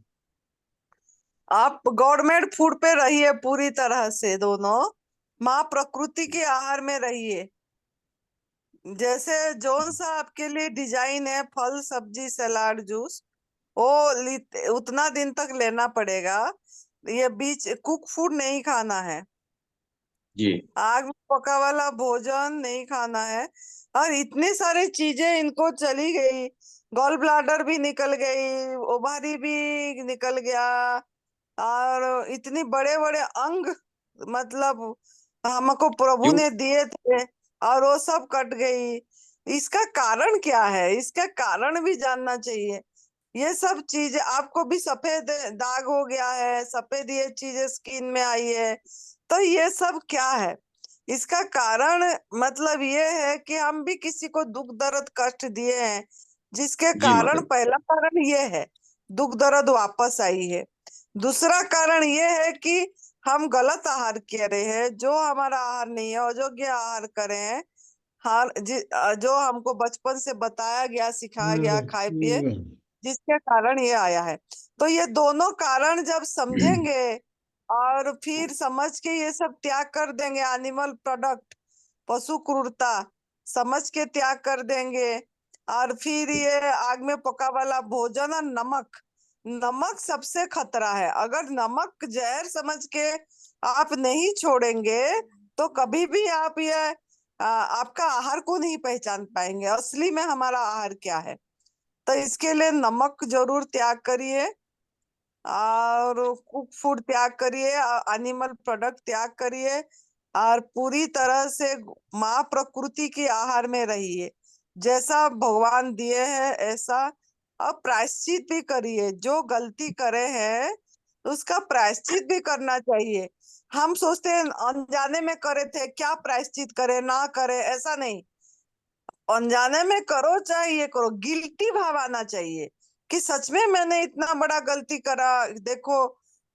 आप गवर्नमेंट फूड पे रहिए पूरी तरह से, दोनों माँ प्रकृति के आहार में रहिए। जैसे जोन सा आपके लिए डिजाइन है, फल सब्जी सलाद जूस, वो उतना दिन तक लेना पड़ेगा। ये बीच कुक फूड नहीं खाना है, जी आग में पका वाला भोजन नहीं खाना है। और इतनी सारी चीजें इनको चली गई, गॉल ब्लाडर भी निकल गई, ओवारी भी निकल गया, और इतनी बड़े बड़े अंग मतलब हमको प्रभु क्यों? ने दिए थे और वो सब कट गई। इसका कारण क्या है? इसका कारण भी जानना चाहिए। ये सब चीज आपको भी सफेद दाग हो गया है, सफेद ये चीजें स्किन में आई है, तो ये सब क्या है? इसका कारण मतलब ये है कि हम भी किसी को दुख दर्द कष्ट दिए हैं, जिसके जी माता कारण जी। पहला कारण ये है दुख दर्द वापस आई है। दूसरा कारण ये है कि हम गलत आहार कर रहे हैं, जो हमारा आहार नहीं है, अयोग्य आहार करे हैं। जो हमको बचपन से बताया गया, सिखाया गया, खाए पिए, जिसके कारण ये आया है। तो ये दोनों कारण जब समझेंगे और फिर समझ के ये सब त्याग कर देंगे, एनिमल प्रोडक्ट, पशु क्रूरता समझ के त्याग कर देंगे, और फिर ये आग में पका वाला भोजन और नमक, नमक सबसे खतरा है। अगर नमक जहर समझ के आप नहीं छोड़ेंगे तो कभी भी आप ये आपका आहार को नहीं पहचान पाएंगे, असली में हमारा आहार क्या है। तो इसके लिए नमक जरूर त्याग करिए, और कुक फूड त्याग करिए, एनिमल प्रोडक्ट त्याग करिए, और पूरी तरह से माँ प्रकृति की आहार में रहिए। जैसा भगवान दिए हैं ऐसा। अब प्रायश्चित भी करिए, जो गलती करे हैं उसका प्रायश्चित भी करना चाहिए। हम सोचते हैं अनजाने में करे थे, क्या प्रायश्चित करे ना करे, ऐसा नहीं। अनजाने में करो चाहे ये करो, गिल्टी भाव आना चाहिए कि सच में मैंने इतना बड़ा गलती करा, देखो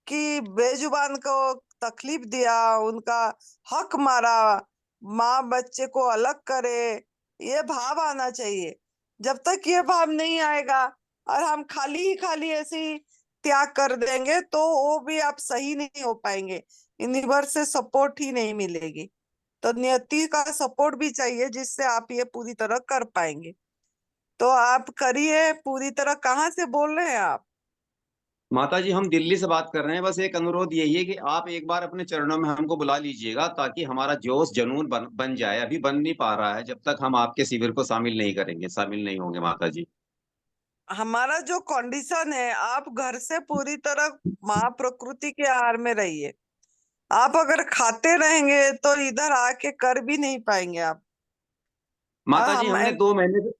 कि बेजुबान को तकलीफ दिया, उनका हक मारा, माँ बच्चे को अलग करे, ये भाव आना चाहिए। जब तक ये भाव नहीं आएगा और हम खाली ही खाली ऐसे ही त्याग कर देंगे तो वो भी आप सही नहीं हो पाएंगे, यूनिवर्स से सपोर्ट ही नहीं मिलेगी। तो नियति का सपोर्ट भी चाहिए जिससे आप ये पूरी तरह कर पाएंगे। तो आप करिए पूरी तरह। कहाँ से बोल रहे हैं आप? माता जी हम दिल्ली से बात कर रहे हैं। बस एक अनुरोध यही है कि आप एक बार अपने चरणों में हमको बुला लीजिएगा, ताकि हमारा जोश जुनून बन जाए। अभी बन नहीं पा रहा है, जब तक हम आपके शिविर को शामिल नहीं करेंगे, शामिल नहीं होंगे माता जी। हमारा जो कंडीशन है, आप घर से पूरी तरह माँ प्रकृति के आहार में रहिए। आप अगर खाते रहेंगे तो इधर आके कर भी नहीं पाएंगे आप। माता जी हम हमने 2 महीने से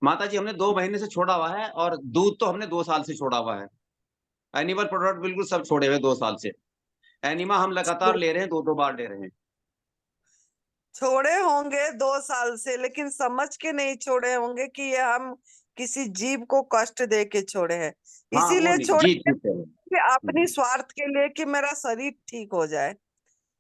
माता जी हमने 2 महीने से छोड़ा हुआ है, और दूध तो हमने 2 साल से छोड़ा हुआ है। एनिमल प्रोडक्ट बिल्कुल सब छोड़े हुए 2 साल से। एनिमा हम लगातार ले रहे हैं, 2-2 बार ले रहे हैं। छोड़े होंगे 2 साल से, लेकिन समझ के नहीं छोड़े होंगे कि ये हम किसी जीव को कष्ट दे के छोड़े हैं। हाँ वो इसीलिए नहीं छोड़े जी, ठीक है। कि अपनी स्वार्थ के लिए, कि मेरा शरीर ठीक हो जाए।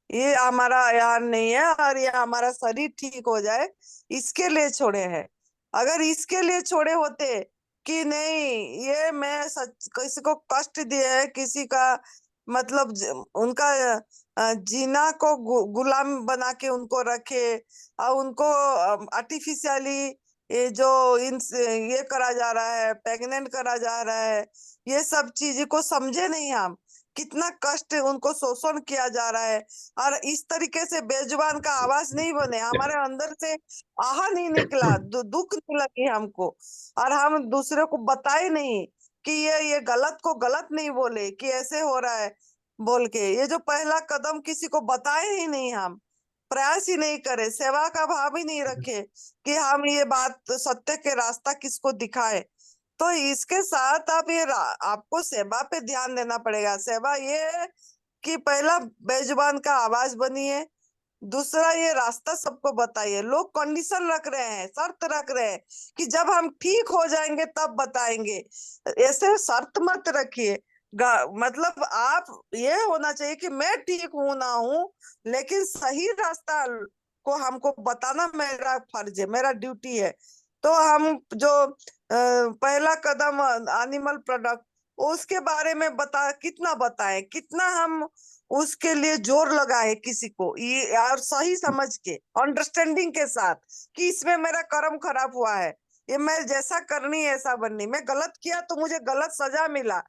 ये हमारा यार नहीं है, और ये हमारा शरीर ठीक हो जाए, इसके लिए छोड़े हैं। अगर इसके लिए छोड़े होते कि नहीं ये मैं सच किसी को कष्ट दिए है, किसी का मतलब उनका जीना को गुलाम बना के उनको रखे और उनको आर्टिफिशियली ये जो ये करा जा रहा है, प्रेग्नेंट करा जा रहा है, ये सब चीज को समझे नहीं हम, कितना कष्ट उनको शोषण किया जा रहा है। और इस तरीके से बेजुबान का आवाज नहीं बने, हमारे अंदर से आहा नहीं निकला, दुख नहीं लगी हमको, और हम दूसरे को बताए नहीं कि ये गलत को गलत नहीं बोले कि ऐसे हो रहा है बोल के। ये जो पहला कदम किसी को बताए ही नहीं, हम प्रयास ही नहीं करे, सेवा का भाव ही नहीं रखे कि हम ये बात सत्य के रास्ता किसको दिखाए। तो इसके साथ आप आपको सेवा पे ध्यान देना पड़ेगा। सेवा ये है कि पहला बेजुबान का आवाज बनिए, दूसरा ये रास्ता सबको बताइए। लोग कंडीशन रख रहे हैं, शर्त रख रहे हैं कि जब हम ठीक हो जाएंगे तब बताएंगे। ऐसे शर्त मत रखिए। मतलब आप ये होना चाहिए कि मैं ठीक हूं ना हूं, लेकिन सही रास्ता को हमको बताना मेरा फर्ज है, मेरा ड्यूटी है। तो हम जो पहला कदम एनिमल प्रोडक्ट, उसके बारे में कितना बताएं, कितना हम उसके लिए जोर लगाए किसी को, ये और सही समझ के अंडरस्टैंडिंग के साथ कि इसमें मेरा कर्म खराब हुआ है, ये मैं जैसा करनी है ऐसा बननी, मैं गलत किया तो मुझे गलत सजा मिला,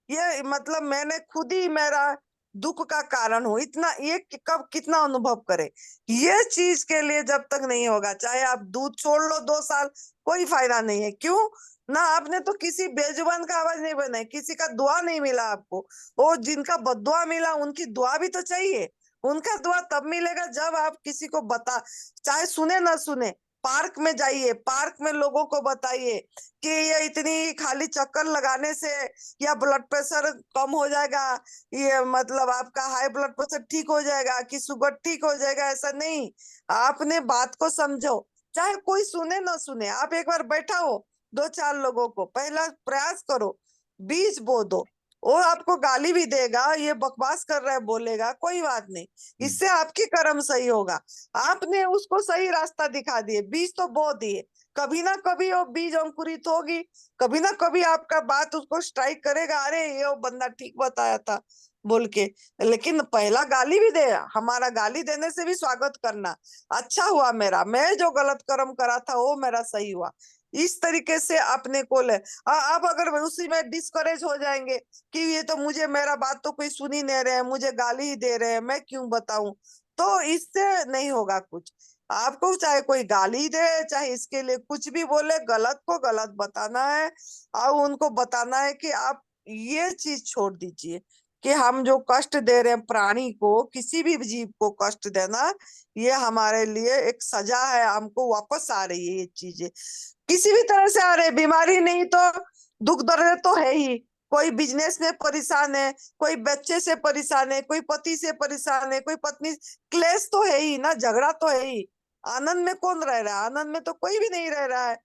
ये मतलब मैंने खुद ही मेरा दुख का कारण हूँ, इतना ये कब कितना अनुभव करे। ये चीज के लिए जब तक नहीं होगा, चाहे आप दूध छोड़ लो 2 साल, कोई फायदा नहीं है। क्यों ना, आपने तो किसी बेजुबान का आवाज नहीं बनाया, किसी का दुआ नहीं मिला आपको। वो जिनका बद्दुआ मिला उनकी दुआ भी तो चाहिए। उनका दुआ तब मिलेगा जब आप किसी को बता, चाहे सुने ना सुने, पार्क में जाइए, पार्क में लोगों को बताइए कि ये इतनी खाली चक्कर लगाने से या ब्लड प्रेशर कम हो जाएगा, ये मतलब आपका हाई ब्लड प्रेशर ठीक हो जाएगा कि शुगर ठीक हो जाएगा, ऐसा नहीं। आपने बात को समझो, चाहे कोई सुने ना सुने, आप एक बार बैठाओ 2-4 लोगों को, पहला प्रयास करो, बीज बो दो। वो आपको गाली भी देगा, ये बकवास कर रहा है बोलेगा, कोई बात नहीं, इससे आपकी कर्म सही होगा। आपने उसको सही रास्ता दिखा दिए, बीज तो बो दिए, कभी ना कभी वो बीज अंकुरित होगी, कभी ना कभी आपका बात उसको स्ट्राइक करेगा, अरे ये वो बंदा ठीक बताया था बोल के। लेकिन पहला गाली भी दे, हमारा गाली देने से भी स्वागत करना, अच्छा हुआ मेरा, मैं जो गलत कर्म करा था वो मेरा सही हुआ, इस तरीके से अपने को ले। अब अगर उसी में डिस्करेज हो जाएंगे कि ये तो मुझे, मेरा बात तो कोई सुन ही नहीं रहे, मुझे गाली ही दे रहे हैं, मैं क्यों बताऊं, तो इससे नहीं होगा कुछ। आपको चाहे कोई गाली दे, चाहे इसके लिए कुछ भी बोले, गलत को गलत बताना है और उनको बताना है कि आप ये चीज छोड़ दीजिए कि हम जो कष्ट दे रहे हैं प्राणी को, किसी भी जीव को कष्ट देना, ये हमारे लिए एक सजा है, हमको वापस आ रही है ये चीजें, किसी भी तरह से आ रहे। बीमारी नहीं तो दुख दर्द तो है ही, कोई बिजनेस में परेशान है, कोई बच्चे से परेशान है, कोई पति से परेशान है, कोई पत्नी, क्लेश तो है ही ना, झगड़ा तो है ही। आनंद में कौन रह रहा है? आनंद में तो कोई भी नहीं रह रहा है।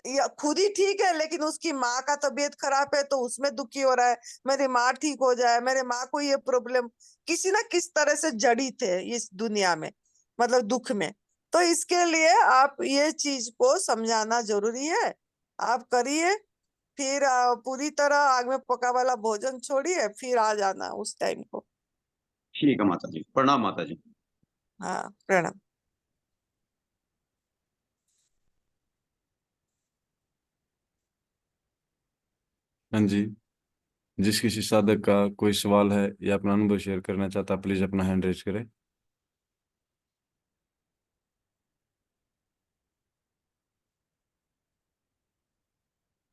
या खुद ही ठीक है लेकिन उसकी माँ का तबीयत खराब है तो उसमें दुखी हो रहा है, मेरी माँ ठीक हो जाए, मेरे माँ को ये प्रॉब्लम, किसी ना किस तरह से जड़ित है इस दुनिया में, मतलब दुख में। तो इसके लिए आप ये चीज को समझाना जरूरी है। आप करिए, फिर पूरी तरह आग में पका वाला भोजन छोड़िए, फिर आ जाना उस टाइम को। ठीक है माता जी, प्रणाम माता जी। हाँ, प्रणाम। हाँ जी, जिस किसी साधक का कोई सवाल है या अपना अनुभव शेयर करना चाहता है, प्लीज अपना हैंड रेज करें।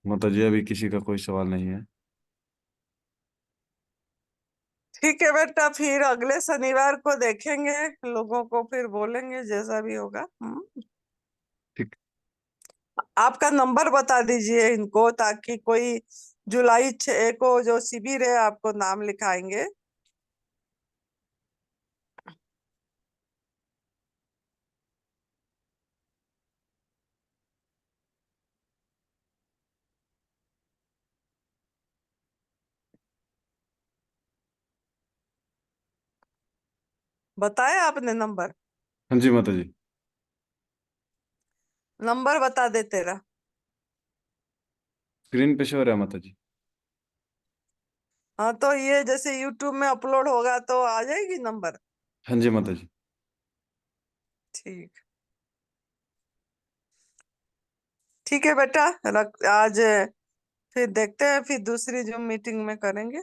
माता जी, अभी किसी का कोई सवाल नहीं है। ठीक है बेटा, फिर अगले शनिवार को देखेंगे, लोगों को फिर बोलेंगे जैसा भी होगा। ठीक। आपका नंबर बता दीजिए इनको, ताकि कोई जुलाई 6 को जो शिविर है आपको नाम लिखाएंगे। बताया आपने नंबर? हाँ जी माता जी। नंबर बता दे तेरा। स्क्रीन पे शो हो रहा है माता जी। हाँ, तो ये जैसे यूट्यूब में अपलोड होगा तो आ जाएगी नंबर। हाँ जी माता जी। ठीक ठीक है बेटा, आज फिर देखते हैं, फिर दूसरी जूम मीटिंग में करेंगे।